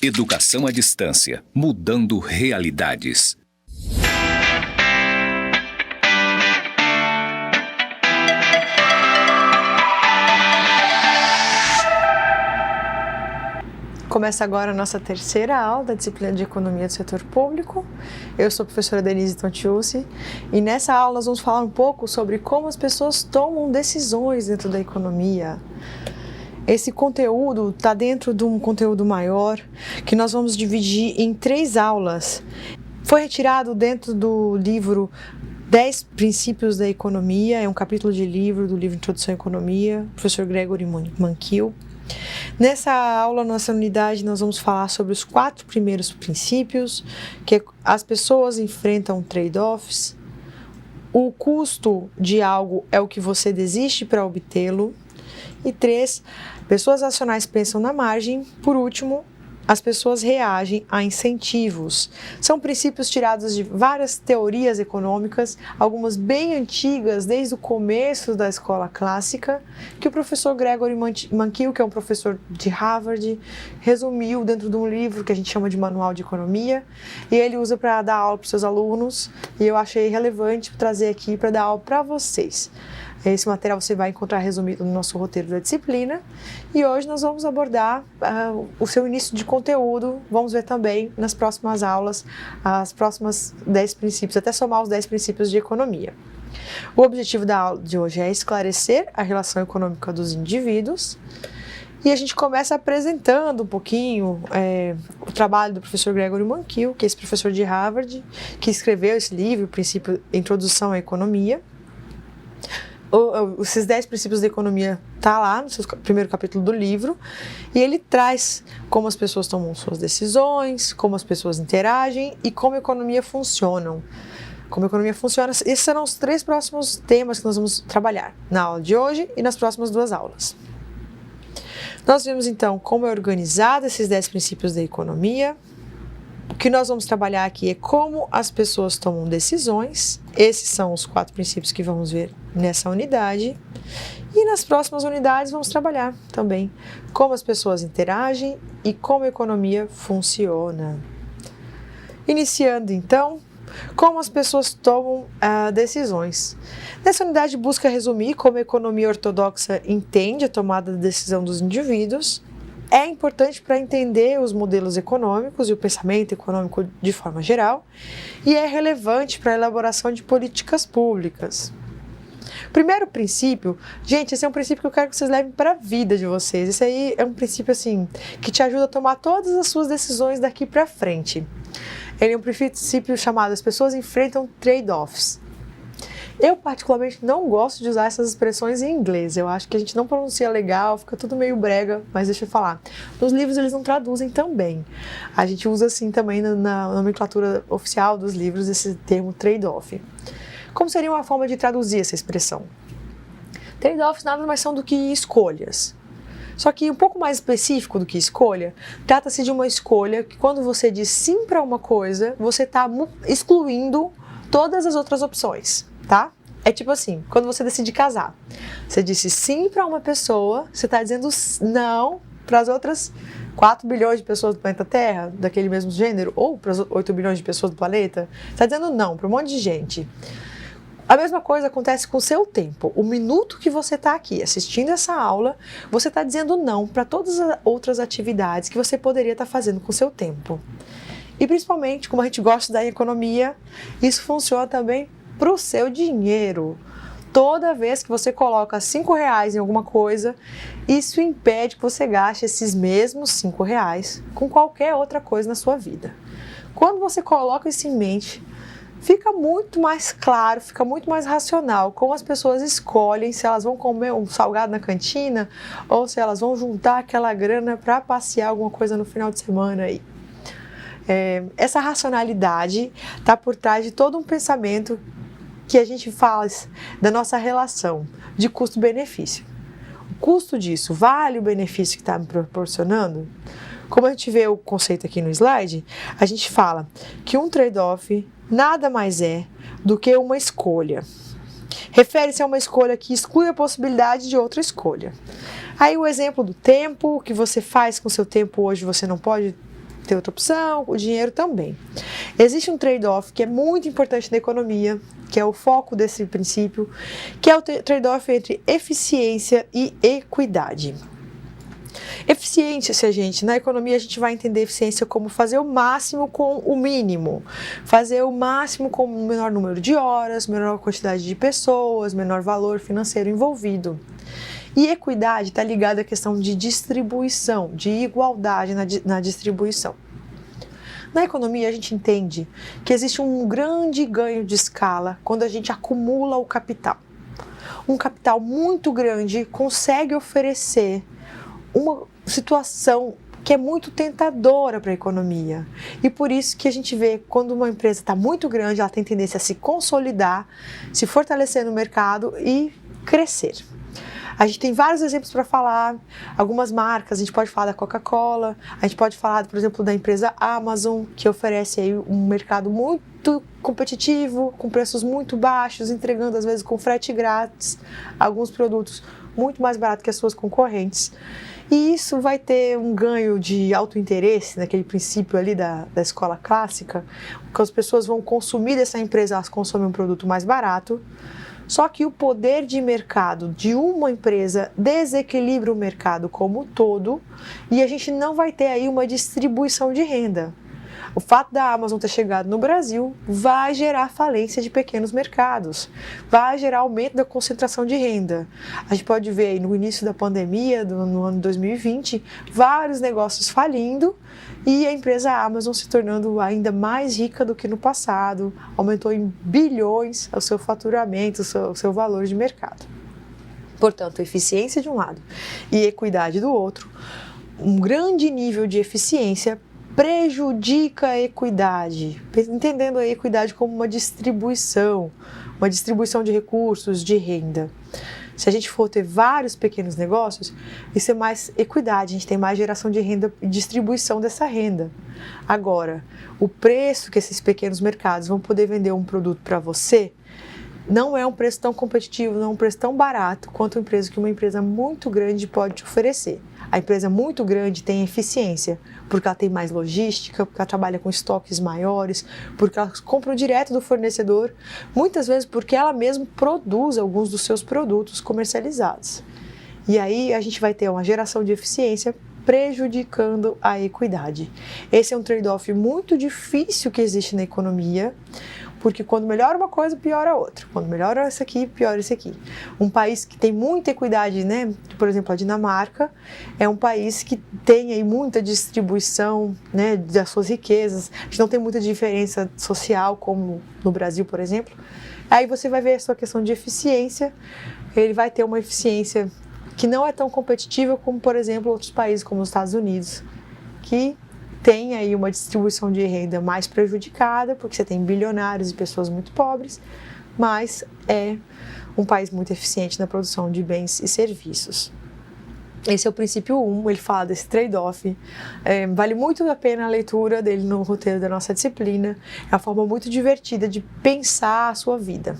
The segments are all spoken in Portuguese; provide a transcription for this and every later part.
Educação à distância, mudando realidades. Começa agora a nossa terceira aula da disciplina de Economia do Setor Público. Eu sou a professora Denise Tontiucci e nessa aula nós vamos falar um pouco sobre como as pessoas tomam decisões dentro da economia. Esse conteúdo está dentro de um conteúdo maior que nós vamos dividir em 3 aulas. Foi retirado dentro do livro 10 Princípios da Economia, é um capítulo de livro do livro Introdução à Economia, professor Gregory Mankiw. Nessa aula, nossa unidade, nós vamos falar sobre os 4 primeiros princípios, que as pessoas enfrentam trade-offs, o custo de algo é o que você desiste para obtê-lo, e 3, pessoas racionais pensam na margem. Por último, as pessoas reagem a incentivos. São princípios tirados de várias teorias econômicas, algumas bem antigas, desde o começo da escola clássica, que o professor Gregory Mankiw, que é um professor de Harvard, resumiu dentro de um livro que a gente chama de Manual de Economia, e ele usa para dar aula para os seus alunos, e eu achei relevante trazer aqui para dar aula para vocês. Esse material você vai encontrar resumido no nosso roteiro da disciplina. E hoje nós vamos abordar o seu início de conteúdo. Vamos ver também nas próximas aulas as próximas 10 princípios, até somar os 10 princípios de economia. O objetivo da aula de hoje é esclarecer a relação econômica dos indivíduos. E a gente começa apresentando um pouquinho o trabalho do professor Gregory Mankiw, que é esse professor de Harvard, que escreveu esse livro, Introdução à Economia. Esses 10 princípios da economia está lá no seu primeiro capítulo do livro, e ele traz como as pessoas tomam suas decisões, como as pessoas interagem e como a economia funciona. Como a economia funciona, esses serão os 3 próximos temas que nós vamos trabalhar na aula de hoje e nas próximas 2 aulas. Nós vimos então como é organizado esses 10 princípios da economia. O que nós vamos trabalhar aqui é como as pessoas tomam decisões. Esses são os 4 princípios que vamos ver nessa unidade. E nas próximas unidades vamos trabalhar também como as pessoas interagem e como a economia funciona. Iniciando então, como as pessoas tomam decisões. Nessa unidade busca resumir como a economia ortodoxa entende a tomada de decisão dos indivíduos. É importante para entender os modelos econômicos e o pensamento econômico de forma geral, e é relevante para a elaboração de políticas públicas. Primeiro princípio, gente, esse é um princípio que eu quero que vocês levem para a vida de vocês. Esse aí é um princípio assim que te ajuda a tomar todas as suas decisões daqui para frente. Ele é um princípio chamado as pessoas enfrentam trade-offs. Eu, particularmente, não gosto de usar essas expressões em inglês. Eu acho que a gente não pronuncia legal, fica tudo meio brega, mas deixa eu falar. Nos livros eles não traduzem também. A gente usa assim também na nomenclatura oficial dos livros esse termo trade-off. Como seria uma forma de traduzir essa expressão? Trade-offs nada mais são do que escolhas. Só que um pouco mais específico do que escolha, trata-se de uma escolha que quando você diz sim para uma coisa, você está excluindo todas as outras opções. Tá? É tipo assim, quando você decide casar, você disse sim para uma pessoa, você está dizendo não para as outras 4 bilhões de pessoas do planeta Terra, daquele mesmo gênero, ou para as 8 bilhões de pessoas do planeta, você está dizendo não para um monte de gente. A mesma coisa acontece com o seu tempo. O minuto que você está aqui assistindo essa aula, você está dizendo não para todas as outras atividades que você poderia estar fazendo com o seu tempo. E principalmente, como a gente gosta da economia, isso funciona também para o seu dinheiro. Toda vez que você coloca R$5 em alguma coisa, isso impede que você gaste esses mesmos R$5 com qualquer outra coisa na sua vida. Quando você coloca isso em mente, fica muito mais claro, fica muito mais racional como as pessoas escolhem se elas vão comer um salgado na cantina ou se elas vão juntar aquela grana para passear alguma coisa no final de semana aí. Essa racionalidade está por trás de todo um pensamento que a gente faz da nossa relação de custo-benefício. O custo disso vale o benefício que está me proporcionando? Como a gente vê o conceito aqui no slide, a gente fala que um trade-off nada mais é do que uma escolha. Refere-se a uma escolha que exclui a possibilidade de outra escolha. Aí o exemplo do tempo, o que você faz com o seu tempo hoje você não pode ter outra opção, o dinheiro também. Existe um trade-off que é muito importante na economia, que é o foco desse princípio, que é o trade-off entre eficiência e equidade. Eficiência, gente, na economia a gente vai entender eficiência como fazer o máximo com o mínimo, fazer o máximo com o menor número de horas, menor quantidade de pessoas, menor valor financeiro envolvido. E equidade está ligada à questão de distribuição, de igualdade na distribuição. Na economia, a gente entende que existe um grande ganho de escala quando a gente acumula o capital. Um capital muito grande consegue oferecer uma situação que é muito tentadora para a economia. E por isso que a gente vê, quando uma empresa está muito grande, ela tem tendência a se consolidar, se fortalecer no mercado e crescer. A gente tem vários exemplos para falar, algumas marcas, a gente pode falar da Coca-Cola, a gente pode falar, por exemplo, da empresa Amazon, que oferece aí um mercado muito competitivo, com preços muito baixos, entregando às vezes com frete grátis, alguns produtos muito mais baratos que as suas concorrentes. E isso vai ter um ganho de alto interesse, naquele princípio ali da escola clássica, porque as pessoas vão consumir dessa empresa, elas consomem um produto mais barato. Só que o poder de mercado de uma empresa desequilibra o mercado como um todo e a gente não vai ter aí uma distribuição de renda. O fato da Amazon ter chegado no Brasil vai gerar falência de pequenos mercados, vai gerar aumento da concentração de renda. A gente pode ver aí no início da pandemia, no ano 2020, vários negócios falindo e a empresa Amazon se tornando ainda mais rica do que no passado, aumentou em bilhões o seu faturamento, o seu valor de mercado. Portanto, eficiência de um lado e equidade do outro, um grande nível de eficiência prejudica a equidade, entendendo a equidade como uma distribuição de recursos, de renda. Se a gente for ter vários pequenos negócios, isso é mais equidade, a gente tem mais geração de renda e distribuição dessa renda. Agora, o preço que esses pequenos mercados vão poder vender um produto para você não é um preço tão competitivo, não é um preço tão barato quanto um preço que uma empresa muito grande pode te oferecer. A empresa muito grande tem eficiência, porque ela tem mais logística, porque ela trabalha com estoques maiores, porque ela compra direto do fornecedor, muitas vezes porque ela mesma produz alguns dos seus produtos comercializados. E aí a gente vai ter uma geração de eficiência prejudicando a equidade. Esse é um trade-off muito difícil que existe na economia, porque quando melhora uma coisa, piora a outra. Quando melhora esse aqui, piora esse aqui. Um país que tem muita equidade, né? Por exemplo, a Dinamarca é um país que tem aí muita distribuição, né, das suas riquezas. A gente não tem muita diferença social, como no Brasil, por exemplo. Aí você vai ver a sua questão de eficiência. Ele vai ter uma eficiência que não é tão competitiva como, por exemplo, outros países como os Estados Unidos, que tem aí uma distribuição de renda mais prejudicada, porque você tem bilionários e pessoas muito pobres, mas é um país muito eficiente na produção de bens e serviços. Esse é o princípio 1, ele fala desse trade-off. Vale muito a pena a leitura dele no roteiro da nossa disciplina. É uma forma muito divertida de pensar a sua vida.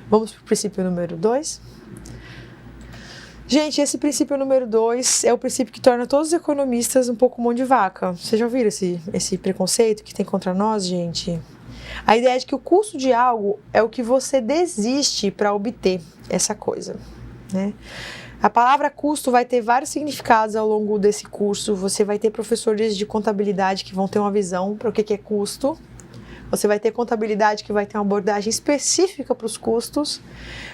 Vamos para o princípio número 2? Gente, esse princípio número 2 é o princípio que torna todos os economistas um pouco mão de vaca. Vocês já ouviram esse preconceito que tem contra nós, gente? A ideia é de que o custo de algo é o que você desiste para obter essa coisa, né? A palavra custo vai ter vários significados ao longo desse curso. Você vai ter professores de contabilidade que vão ter uma visão para o que é custo. Você vai ter contabilidade que vai ter uma abordagem específica para os custos.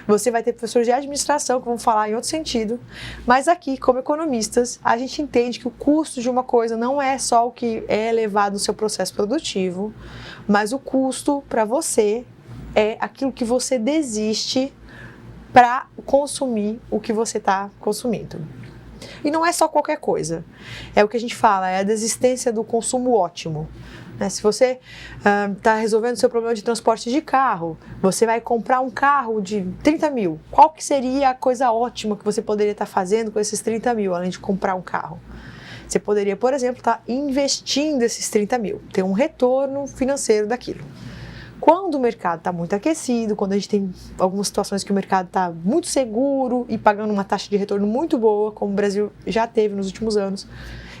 Você vai ter professores de administração que vão falar em outro sentido. Mas aqui, como economistas, a gente entende que o custo de uma coisa não é só o que é elevado no seu processo produtivo, mas o custo para você é aquilo que você desiste para consumir o que você está consumindo. E não é só qualquer coisa. É o que a gente fala, é a desistência do consumo ótimo. Se você está resolvendo o seu problema de transporte de carro, você vai comprar um carro de 30 mil. Qual que seria a coisa ótima que você poderia estar fazendo com esses 30 mil, além de comprar um carro? Você poderia, por exemplo, estar investindo esses 30 mil, ter um retorno financeiro daquilo. Quando o mercado está muito aquecido, quando a gente tem algumas situações que o mercado está muito seguro e pagando uma taxa de retorno muito boa, como o Brasil já teve nos últimos anos,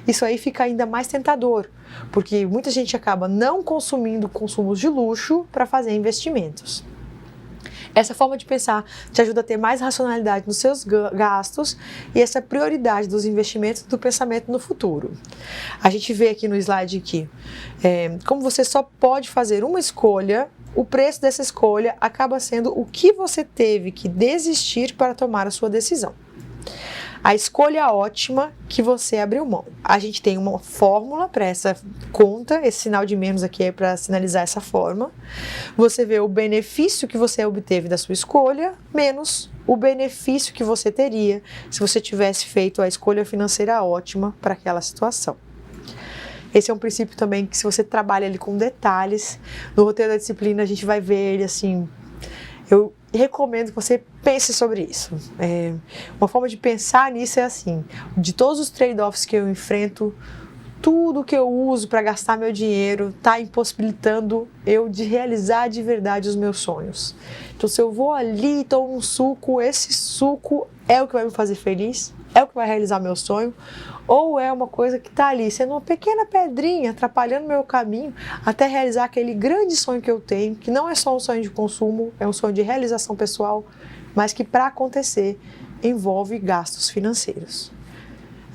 isso aí fica ainda mais tentador, porque muita gente acaba não consumindo consumos de luxo para fazer investimentos. Essa forma de pensar te ajuda a ter mais racionalidade nos seus gastos e essa prioridade dos investimentos do pensamento no futuro. A gente vê aqui no slide que, como você só pode fazer uma escolha, o preço dessa escolha acaba sendo o que você teve que desistir para tomar a sua decisão. A escolha ótima que você abriu mão. A gente tem uma fórmula para essa conta, esse sinal de menos aqui é para sinalizar essa forma. Você vê o benefício que você obteve da sua escolha, menos o benefício que você teria se você tivesse feito a escolha financeira ótima para aquela situação. Esse é um princípio também que, se você trabalha ali com detalhes, no roteiro da disciplina a gente vai ver ele assim. Eu recomendo que você pense sobre isso. Uma forma de pensar nisso é assim: de todos os trade-offs que eu enfrento, tudo que eu uso para gastar meu dinheiro está impossibilitando eu de realizar de verdade os meus sonhos. Então, se eu vou ali e tomo um suco, esse suco é o que vai me fazer feliz? É o que vai realizar meu sonho? Ou é uma coisa que está ali, sendo uma pequena pedrinha, atrapalhando meu caminho até realizar aquele grande sonho que eu tenho, que não é só um sonho de consumo, é um sonho de realização pessoal, mas que, para acontecer, envolve gastos financeiros.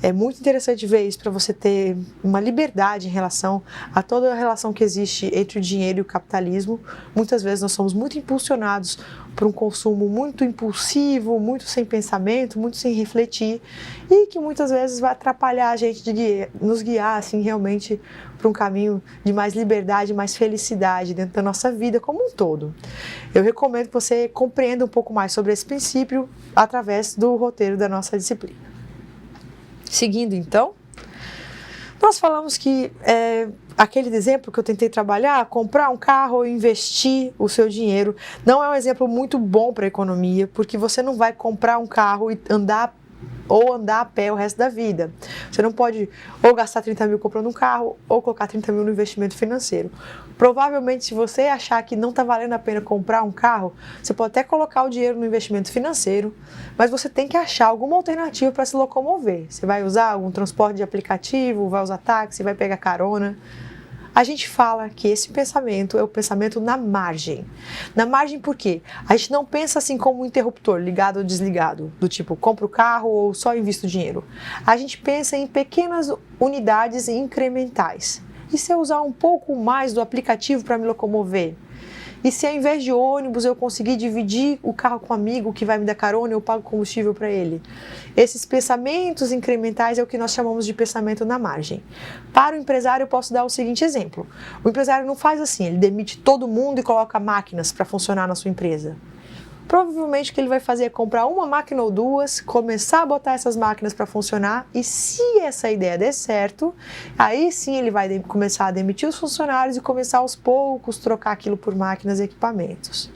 É muito interessante ver isso para você ter uma liberdade em relação a toda a relação que existe entre o dinheiro e o capitalismo. Muitas vezes nós somos muito impulsionados por um consumo muito impulsivo, muito sem pensamento, muito sem refletir, e que muitas vezes vai atrapalhar a gente de nos guiar assim, realmente para um caminho de mais liberdade, mais felicidade dentro da nossa vida como um todo. Eu recomendo que você compreenda um pouco mais sobre esse princípio através do roteiro da nossa disciplina. Seguindo, então, nós falamos que aquele exemplo que eu tentei trabalhar, comprar um carro ou investir o seu dinheiro, não é um exemplo muito bom para a economia, porque você não vai comprar um carro e andar a pé o resto da vida. Você não pode ou gastar 30 mil comprando um carro ou colocar 30 mil no investimento financeiro. Provavelmente, se você achar que não está valendo a pena comprar um carro, você pode até colocar o dinheiro no investimento financeiro, mas você tem que achar alguma alternativa para se locomover. Você vai usar algum transporte de aplicativo, vai usar táxi, vai pegar carona. A gente fala que esse pensamento é o pensamento na margem. Na margem por quê? A gente não pensa assim como um interruptor, ligado ou desligado, do tipo, compro o carro ou só invisto dinheiro. A gente pensa em pequenas unidades incrementais. E se eu usar um pouco mais do aplicativo para me locomover? E se ao invés de ônibus eu conseguir dividir o carro com um amigo que vai me dar carona e eu pago combustível para ele? Esses pensamentos incrementais é o que nós chamamos de pensamento na margem. Para o empresário eu posso dar o seguinte exemplo. O empresário não faz assim, ele demite todo mundo e coloca máquinas para funcionar na sua empresa. Provavelmente o que ele vai fazer é comprar uma máquina ou duas, começar a botar essas máquinas para funcionar, e se essa ideia der certo, aí sim ele vai começar a demitir os funcionários e começar aos poucos trocar aquilo por máquinas e equipamentos.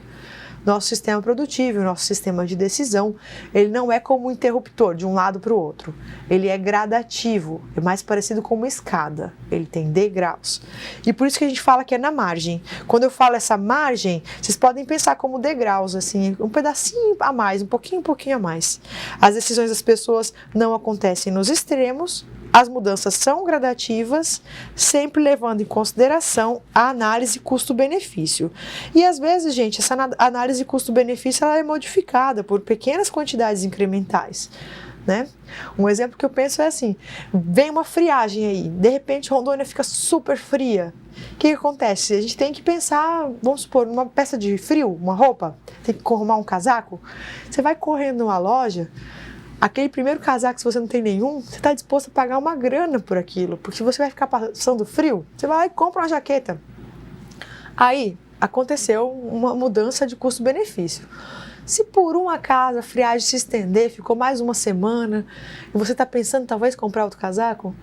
Nosso sistema produtivo, nosso sistema de decisão, ele não é como um interruptor de um lado para o outro. Ele é gradativo, é mais parecido com uma escada. Ele tem degraus. E por isso que a gente fala que é na margem. Quando eu falo essa margem, vocês podem pensar como degraus, assim, um pedacinho a mais, um pouquinho a mais. As decisões das pessoas não acontecem nos extremos. As mudanças são gradativas, sempre levando em consideração a análise custo-benefício. E às vezes, gente, essa análise custo-benefício ela é modificada por pequenas quantidades incrementais, né? Um exemplo que eu penso é assim, vem uma friagem aí, de repente Rondônia fica super fria. O que acontece? A gente tem que pensar, vamos supor, numa peça de frio, uma roupa, tem que arrumar um casaco. Você vai correndo numa loja, aquele primeiro casaco, se você não tem nenhum, você está disposto a pagar uma grana por aquilo, porque se você vai ficar passando frio, você vai lá e compra uma jaqueta. Aí, aconteceu uma mudança de custo-benefício. Se por um acaso a friagem se estender, ficou mais uma semana, e você está pensando talvez comprar outro casaco,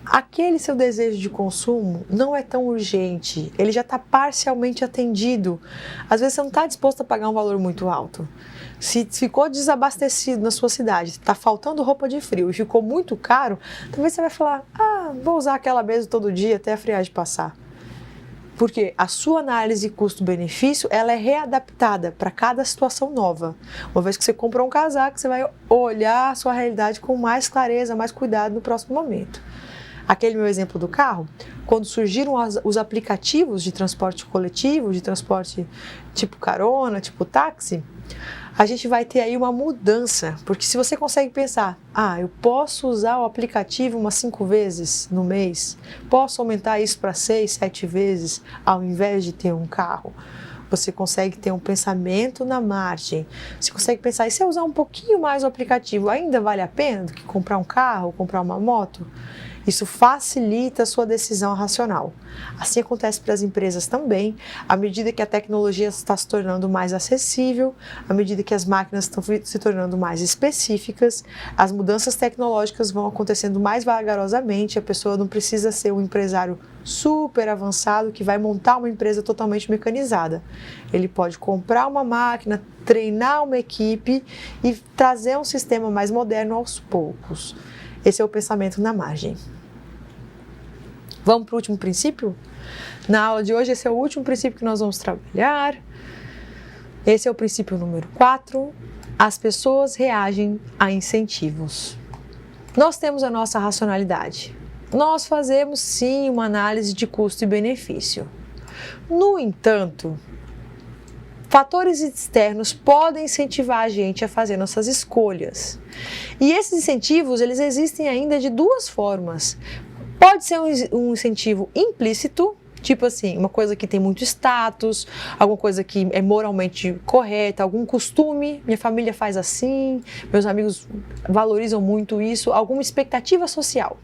aquele seu desejo de consumo não é tão urgente, ele já está parcialmente atendido. Às vezes você não está disposto a pagar um valor muito alto. Se ficou desabastecido na sua cidade, está faltando roupa de frio e ficou muito caro, talvez você vai falar, vou usar aquela mesmo todo dia até a friagem passar. Porque a sua análise custo-benefício, ela é readaptada para cada situação nova. Uma vez que você comprou um casaco, você vai olhar a sua realidade com mais clareza, mais cuidado no próximo momento. Aquele meu exemplo do carro, quando surgiram os aplicativos de transporte coletivo, de transporte tipo carona, tipo táxi, a gente vai ter aí uma mudança, porque se você consegue pensar, eu posso usar o aplicativo umas 5 vezes no mês, posso aumentar isso para 6, 7 vezes, ao invés de ter um carro. Você consegue ter um pensamento na margem. Você consegue pensar, e se eu usar um pouquinho mais o aplicativo, ainda vale a pena do que comprar um carro, comprar uma moto? Isso facilita a sua decisão racional. Assim acontece para as empresas também, à medida que a tecnologia está se tornando mais acessível, à medida que as máquinas estão se tornando mais específicas, as mudanças tecnológicas vão acontecendo mais vagarosamente, a pessoa não precisa ser um empresário super avançado que vai montar uma empresa totalmente mecanizada. Ele pode comprar uma máquina, treinar uma equipe e trazer um sistema mais moderno aos poucos. Esse é o pensamento na margem. Vamos para o último princípio? Na aula de hoje, esse é o último princípio que nós vamos trabalhar. Esse é o princípio número 4. As pessoas reagem a incentivos. Nós temos a nossa racionalidade. Nós fazemos, sim, uma análise de custo e benefício. No entanto, fatores externos podem incentivar a gente a fazer nossas escolhas. E esses incentivos, eles existem ainda de duas formas. Pode ser um incentivo implícito, tipo assim, uma coisa que tem muito status, alguma coisa que é moralmente correta, algum costume, minha família faz assim, meus amigos valorizam muito isso, alguma expectativa social.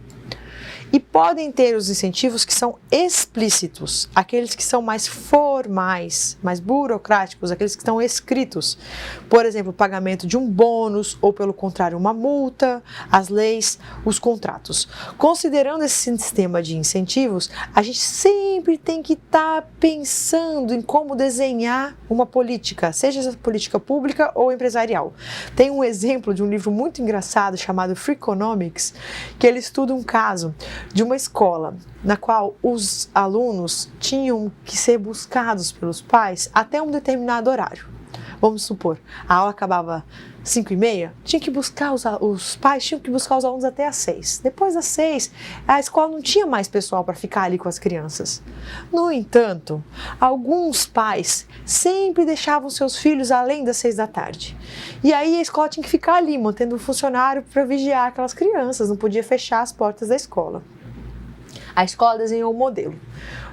E podem ter os incentivos que são explícitos, aqueles que são mais formais, mais burocráticos, aqueles que estão escritos. Por exemplo, o pagamento de um bônus ou, pelo contrário, uma multa, as leis, os contratos. Considerando esse sistema de incentivos, a gente sempre tem que estar pensando em como desenhar uma política, seja essa política pública ou empresarial. Tem um exemplo de um livro muito engraçado chamado Freakonomics, que ele estuda um caso de uma escola na qual os alunos tinham que ser buscados pelos pais até um determinado horário. Vamos supor, a aula acabava 5h30, os pais tinham que buscar os alunos até às 6. Depois das 6, a escola não tinha mais pessoal para ficar ali com as crianças. No entanto, alguns pais sempre deixavam seus filhos além das 6 da tarde. E aí a escola tinha que ficar ali, mantendo um funcionário para vigiar aquelas crianças, não podia fechar as portas da escola. A escola desenhou um modelo,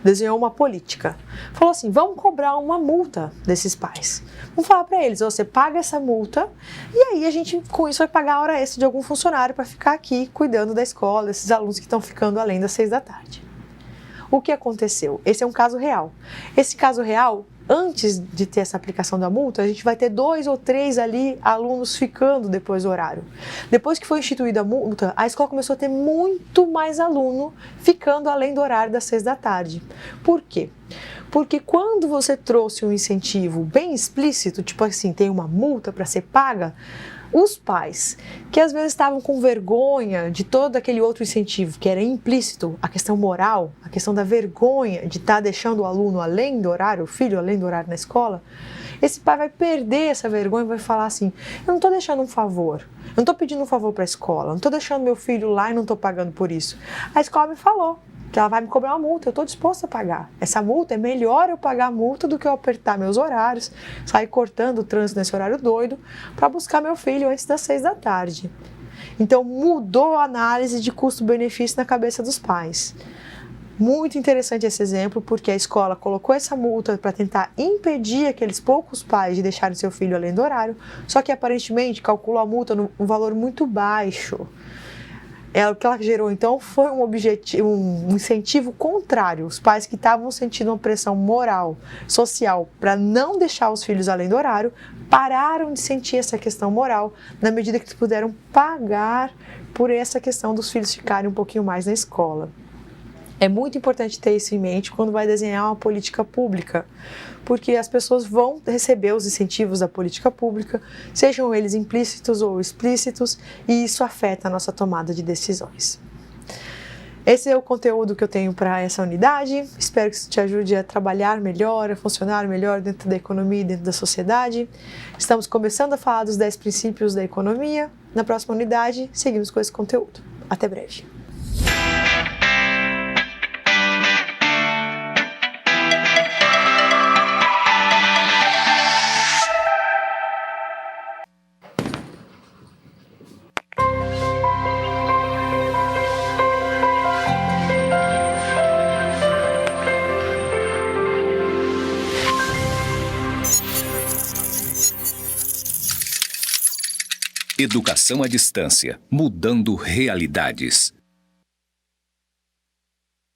desenhou uma política. Falou assim, vamos cobrar uma multa desses pais. Vamos falar para eles, você paga essa multa e aí a gente com isso vai pagar a hora extra de algum funcionário para ficar aqui cuidando da escola, desses alunos que estão ficando além das 6 da tarde. O que aconteceu? Esse é um caso real. Esse caso real, antes de ter essa aplicação da multa, a gente vai ter 2 ou 3 ali alunos ficando depois do horário. Depois que foi instituída a multa, a escola começou a ter muito mais aluno ficando além do horário das 6 da tarde. Por quê? Porque quando você trouxe um incentivo bem explícito, tipo assim, tem uma multa para ser paga, os pais, que às vezes estavam com vergonha de todo aquele outro incentivo, que era implícito, a questão moral, a questão da vergonha de estar deixando o aluno além do horário, o filho além do horário na escola, esse pai vai perder essa vergonha e vai falar assim, eu não estou deixando um favor, eu não estou pedindo um favor para a escola, eu não estou deixando meu filho lá e não estou pagando por isso. A escola me falou que ela vai me cobrar uma multa, eu estou disposta a pagar. Essa multa, é melhor eu pagar a multa do que eu apertar meus horários, sair cortando o trânsito nesse horário doido, para buscar meu filho antes das 6 da tarde. Então mudou a análise de custo-benefício na cabeça dos pais. Muito interessante esse exemplo, porque a escola colocou essa multa para tentar impedir aqueles poucos pais de deixarem seu filho além do horário, só que aparentemente calculou a multa num valor muito baixo. O que ela gerou, então, foi um incentivo contrário. Os pais que estavam sentindo uma pressão moral, social, para não deixar os filhos além do horário, pararam de sentir essa questão moral na medida que eles puderam pagar por essa questão dos filhos ficarem um pouquinho mais na escola. É muito importante ter isso em mente quando vai desenhar uma política pública, porque as pessoas vão receber os incentivos da política pública, sejam eles implícitos ou explícitos, e isso afeta a nossa tomada de decisões. Esse é o conteúdo que eu tenho para essa unidade. Espero que isso te ajude a trabalhar melhor, a funcionar melhor dentro da economia e dentro da sociedade. Estamos começando a falar dos 10 princípios da economia. Na próxima unidade, seguimos com esse conteúdo. Até breve. Educação à distância, mudando realidades.